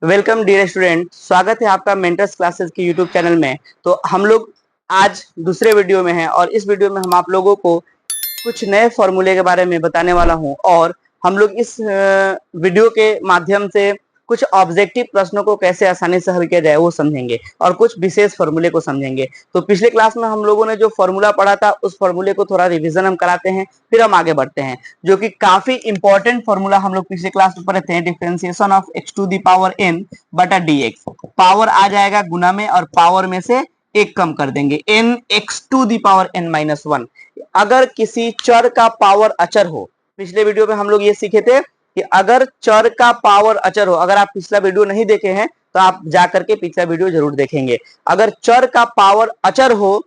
Welcome dear student, स्वागत है आपका मेंटर्स क्लासेस के यूट्यूब चैनल में। तो हम लोग आज दूसरे वीडियो में हैं और इस वीडियो में हम आप लोगों को कुछ नए फॉर्मूले के बारे में बताने वाला हूं और हम लोग इस वीडियो के माध्यम से कुछ ऑब्जेक्टिव प्रश्नों को कैसे आसानी से हल किया जाए वो समझेंगे और कुछ विशेष फॉर्मूले को समझेंगे। तो पिछले क्लास में हम लोगों ने जो फॉर्मूला पढ़ा था उस फॉर्मूले को थोड़ा रिवीजन हम कराते हैं, फिर हम आगे बढ़ते हैं, जो कि काफी इंपॉर्टेंट फॉर्मूला हम लोग पिछले क्लास में पढ़े थे। Differentiation of x to the power n बटा dx। पावर आ जाएगा गुना में और पावर में से एक कम कर देंगे, n x to the power n minus 1। अगर किसी चर का पावर अचर हो, पिछले वीडियो में हम लोग ये सीखे थे कि अगर चर का पावर अचर हो, अगर आप पिछला वीडियो नहीं देखे हैं तो आप जाकर के पिछला वीडियो जरूर देखेंगे। अगर चर का पावर अचर हो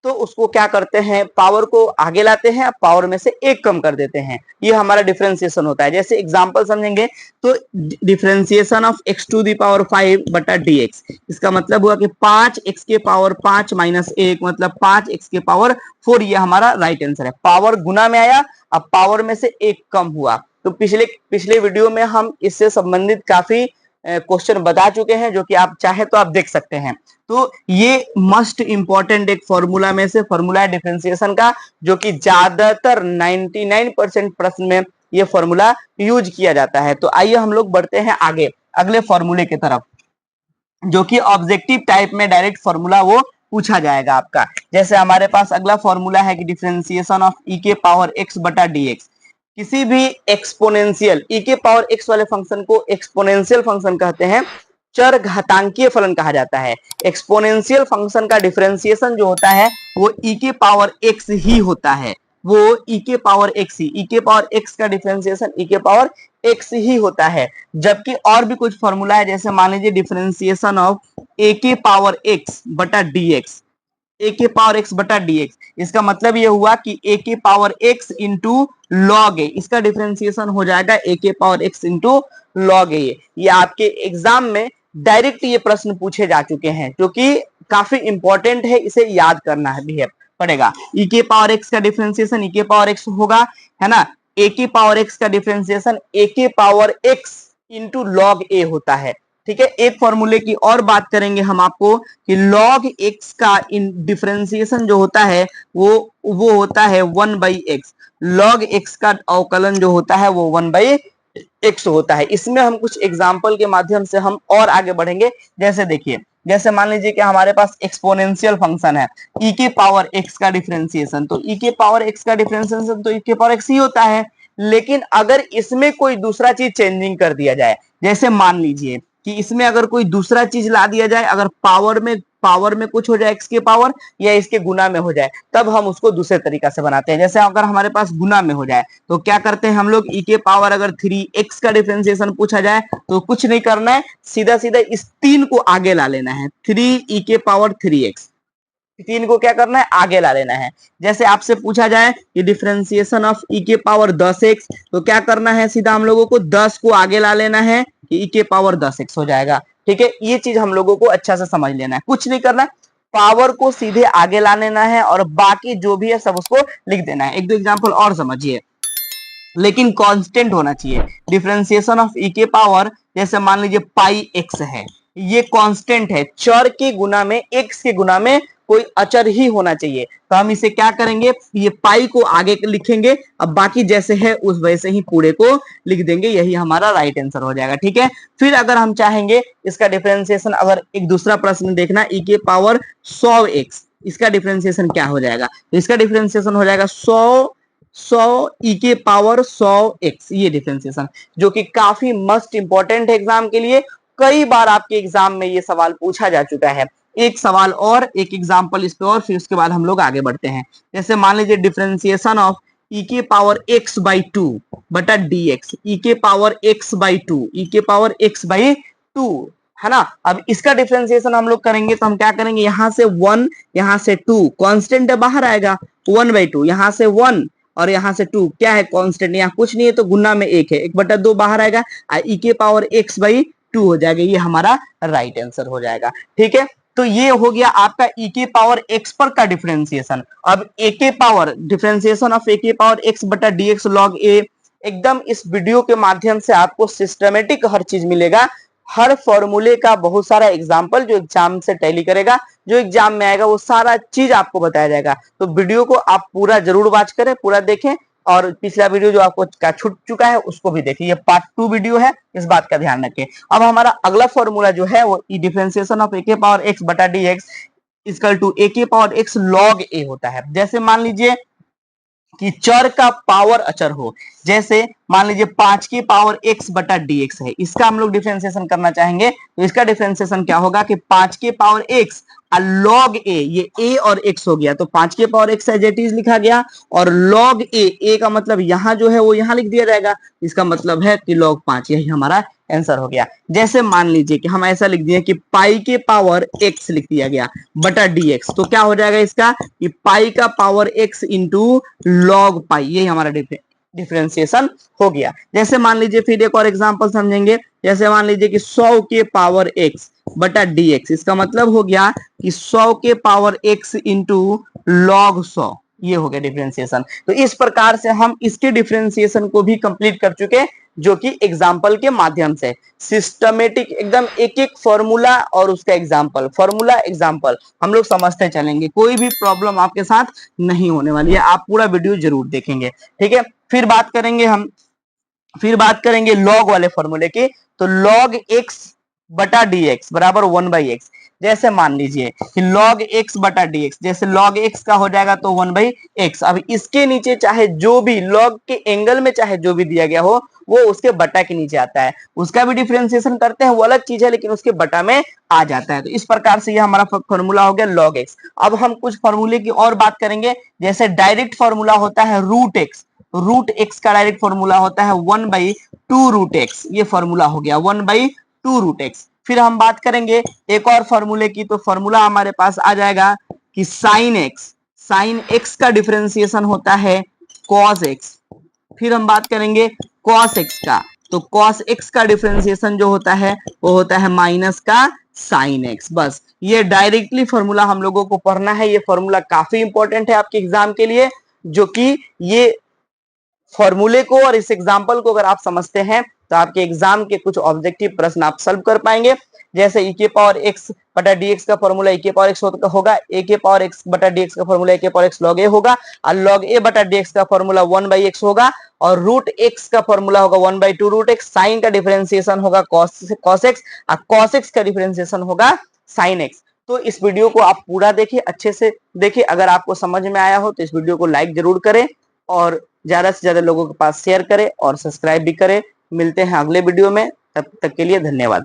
तो उसको क्या करते हैं, पावर को आगे लाते हैं, पावर में से एक कम कर देते हैं। ये हमारा डिफरेंशिएशन होता है। जैसे एग्जांपल समझेंगे तो differentiation of x to the power 5 बटा dx, इसका मतलब हुआ कि 5x के पावर 5 माइनस 1 मतलब 5x के पावर 4। ये हमारा राइट आंसर है। पावर गुना में आया, अब पावर में से एक कम हुआ। तो पिछले वीडियो में हम इससे संबंधित काफी क्वेश्चन बता चुके हैं, जो कि आप चाहे तो आप देख सकते हैं। तो ये मस्ट इंपॉर्टेंट एक फॉर्मूला में से फॉर्मूला है डिफरेंशिएशन का, जो कि ज्यादातर 99% प्रश्न में ये फॉर्मूला यूज किया जाता है। तो आइए हम लोग बढ़ते हैं आगे अगले फॉर्मूले की तरफ, जो कि ऑब्जेक्टिव टाइप में डायरेक्ट फॉर्मूला वो पूछा जाएगा आपका। जैसे हमारे पास अगला फॉर्मूला है कि डिफरेंशिएशन ऑफ e के पावर x बटा dx। किसी भी एक्सपोनेंशियल e के पावर x वाले फंक्शन को एक्सपोनेंशियल फंक्शन कहते हैं, चर घातांकीय फलन कहा जाता है। एक्सपोनेंशियल फंक्शन का डिफरेंशिएशन जो होता है वो e के पावर x ही होता है, वो e के पावर x ही, e के पावर x का डिफरेंशिएशन e के पावर x ही होता है। जबकि और भी कुछ फॉर्मूला है, जैसे मान लीजिए डिफरेंशिएशन ऑफ a के पावर x बटा dx, ए के पावर एक्स बटा dx। इसका मतलब ये हुआ कि ए के पावर एक्स इंटू लॉग ए, इसका डिफरेंशिएशन हो जाएगा ए के पावर एक्स इंटू लॉग ए। ये आपके एग्जाम में डायरेक्ट ये प्रश्न पूछे जा चुके हैं, जो कि काफी इंपॉर्टेंट है, इसे याद करना है भी है पड़ेगा। ई के पावर एक्स का डिफरेंशिएशन ई के पावर एक्स होगा, है ना। ए के पावर एक्स का डिफरेंशिएशन ए के पावर एक्स इंटू लॉग ए होता है। ठीक है, एक फॉर्मूले की और बात करेंगे हम आपको कि log x का इन डिफरेंशिएशन जो होता है वो होता है 1/x। log x का अवकलन जो होता है वो 1/x होता है। इसमें हम कुछ एग्जांपल के माध्यम से हम और आगे बढ़ेंगे। जैसे देखिए, जैसे मान लीजिए कि हमारे पास एक्सपोनेंशियल फंक्शन है e के पावर x का डिफरेंशिएशन, तो e के पावर x का डिफरेंशिएशन तो e के पावर x ही होता है। लेकिन अगर इसमें कोई दूसरा चीज चेंजिंग कर दिया जाए, जैसे मान लीजिए कि इसमें अगर कोई दूसरा चीज ला दिया जाए, अगर पावर में कुछ हो जाए x के पावर या इसके गुना में हो जाए, तब हम उसको दूसरे तरीका से बनाते हैं। जैसे अगर हमारे पास गुना में हो जाए तो क्या करते हैं हम लोग, e के पावर अगर 3x का डिफरेंशिएशन पूछा जाए तो कुछ नहीं करना है, सीधा सीधा इस 3 को आगे ला लेना है, 3e के पावर 3x, 3 को क्या करना है, आगे ला लेना है। जैसे आपसे पूछा जाए कि डिफरेंशिएशन ऑफ e के पावर 10x, तो क्या करना है, सीधा हम लोगों को 10 को आगे ला लेना है, e के पावर 10x हो जाएगा। ठीक है, ये चीज हम लोगों को अच्छा से समझ लेना है, कुछ नहीं करना, पावर को सीधे आगे ला लेना है और बाकी जो भी है सब उसको लिख देना है। एक दो एग्जाम्पल और समझिए, लेकिन कांस्टेंट होना चाहिए। डिफरेंशिएशन ऑफ e के पावर, जैसे मान लीजिए पाई x है, ये कांस्टेंट है, चर के गुना में x के गुना में कोई अचर ही होना चाहिए। तो हम इसे क्या करेंगे, ये पाई को आगे लिखेंगे, अब बाकी जैसे है उस वैसे ही पूरे को लिख देंगे, यही हमारा राइट आंसर हो जाएगा। ठीक है, फिर अगर हम चाहेंगे इसका डिफरेंशिएशन, अगर एक दूसरा प्रश्न देखना, e के पावर 100x, इसका डिफरेंशिएशन क्या हो जाएगा, तो इसका डिफरेंशिएशन हो जाएगा 100 e के पावर 100x, ये डिफरेंशिएशन, जो कि काफी मस्ट इंपॉर्टेंट है एग्जाम के लिए। कई बार आपके एग्जाम में ये सवाल पूछा जा चुका है। एक सवाल और, एक एग्जांपल इस पे और फिर उसके बाद हम लोग आगे बढ़ते हैं। जैसे मान लीजिए डिफरेंशिएशन ऑफ e के पावर x/2 बटा dx, e के पावर x/2, e के पावर x/2, है ना। अब इसका डिफरेंशिएशन हम लोग करेंगे तो हम क्या करेंगे, यहां से 1, यहां से 2, कांस्टेंट है बाहर आएगा, 1/2, यहां से 1 और यहां से 2, क्या है कांस्टेंट, यहाँ कुछ नहीं है तो गुना में 1 है, 1/2 बाहर आएगा, e के पावर x/2 हो जाएगा, ये हमारा राइट आंसर हो जाएगा। ठीक है, तो ये हो गया आपका e के पावर x पर का डिफरेंशिएशन। अब a के पावर डिफरेंशिएशन ऑफ a के पावर x बटा dx log a, एकदम इस वीडियो के माध्यम से आपको सिस्टमेटिक हर चीज मिलेगा, हर फॉर्मूले का बहुत सारा एग्जाम्पल जो एग्जाम से टैली करेगा, जो एग्जाम में आएगा, वो सारा चीज आपको बताया जाएगा। तो वीडियो को आप पूरा जरूर वॉच करें, पूरा देखें, और पिछला वीडियो जो आपको छूट चुका है उसको भी देखिए। ये पार्ट 2 वीडियो है, इस बात का ध्यान रखें। अब हमारा अगला फॉर्मूला जो है वो डिफरेंशिएशन ऑफ ए के पावर एक्स बटा डी एक्स इक्वल टू ए के पावर एक्स लॉग ए होता है। जैसे मान लीजिए कि चर का पावर अचर हो, जैसे मान लीजिए 5 की पावर x बटा dx है, इसका हम लोग डिफरेंशिएशन करना चाहेंगे। तो इसका डिफरेंशिएशन क्या होगा कि 5 की पावर x लॉग a, ये a और x हो गया, तो 5 की power x as it is लिखा गया, और लॉग a का मतलब यहां जो है वो यहां लिख दिया जाएगा, इसका मतलब है कि लॉग 5, यही हमारा आंसर हो गया। जैसे मान लीजिए कि हम ऐसा लिख दिए कि पाई के पावर x लिख दिया गया बटा dx, तो क्या हो जाएगा इसका कि पाई का पावर x इंटू लॉग पाई, यही हमारा डिफरेंशिएशन हो गया। जैसे मान लीजिए फिर एक और एग्जांपल समझेंगे। जैसे मान लीजिए कि 100 के पावर x बटा dx, इसका मतलब हो गया कि 100 के पावर x इंटू लॉग 100, ये हो गया डिफरेंशिएशन। तो इस प्रकार से हम इसके डिफरेंशिएशन को भी कंप्लीट कर चुके, जो कि एग्जाम्पल के माध्यम से सिस्टमेटिक एकदम एक एक फॉर्मूला और उसका एग्जाम्पल, फॉर्मूला एग्जाम्पल हम लोग समझते चलेंगे। कोई भी प्रॉब्लम आपके साथ नहीं होने वाली है, आप पूरा वीडियो जरूर देखेंगे, ठीक है। फिर बात करेंगे लॉग वाले फॉर्मूले की। तो लॉग एक्स बटा डी एक्स बराबर 1/x। जैसे मान लीजिए कि log x बटा dx, जैसे log x का हो जाएगा तो 1/x। अब इसके नीचे चाहे जो भी log के एंगल में चाहे जो भी दिया गया हो वो उसके बटा के नीचे आता है, उसका भी डिफरेंशिएशन करते हैं, वो अलग चीज है, लेकिन उसके बटा में आ जाता है। तो इस प्रकार से ये हमारा फॉर्मूला हो गया log x। अब हम कुछ फॉर्मूले की और बात करेंगे। जैसे डायरेक्ट फॉर्मूला होता है रूट एक्स का डायरेक्ट फॉर्मूला होता है 1/2 रूट एक्स, ये फॉर्मूला हो गया 1/2 रूट एक्स। फिर हम बात करेंगे एक और फॉर्मूले की, तो फॉर्मूला हमारे पास आ जाएगा कि साइन एक्स का डिफरेंशिएशन होता है कॉस एक्स। फिर हम बात करेंगे कॉस एक्स का, तो कॉस एक्स का डिफरेंशिएशन जो होता है वो होता है माइनस का साइन एक्स। बस ये डायरेक्टली फॉर्मूला हम लोगों को पढ़ना है। ये फॉर्मूला काफी इंपॉर्टेंट है आपके एग्जाम के लिए, जो कि ये फॉर्मूले को और इस एग्जाम्पल को अगर आप समझते हैं तो आपके एग्जाम के कुछ ऑब्जेक्टिव प्रश्न आप सॉल्व कर पाएंगे। जैसे e के पावर x बटा dx का फॉर्मूला e के पावर x होगा, a के पावर x बटा dx का फॉर्मूला a के पावर x log a होगा, और log a बटा dx का फॉर्मूला 1/x होगा, और रूट x का फॉर्मूला होगा 1/2 रूट x। साइन का डिफरेंशिएशन होगा cos x, और cos x का डिफरेंशिएशन होगा sin x। तो इस वीडियो को आप पूरा देखिए, अच्छे से देखिए। अगर आपको समझ में आया हो तो इस वीडियो को लाइक जरूर करें, और ज्यादा से ज्यादा लोगों के पास शेयर करें, और सब्सक्राइब भी करें। मिलते हैं अगले वीडियो में, तब तक के लिए धन्यवाद।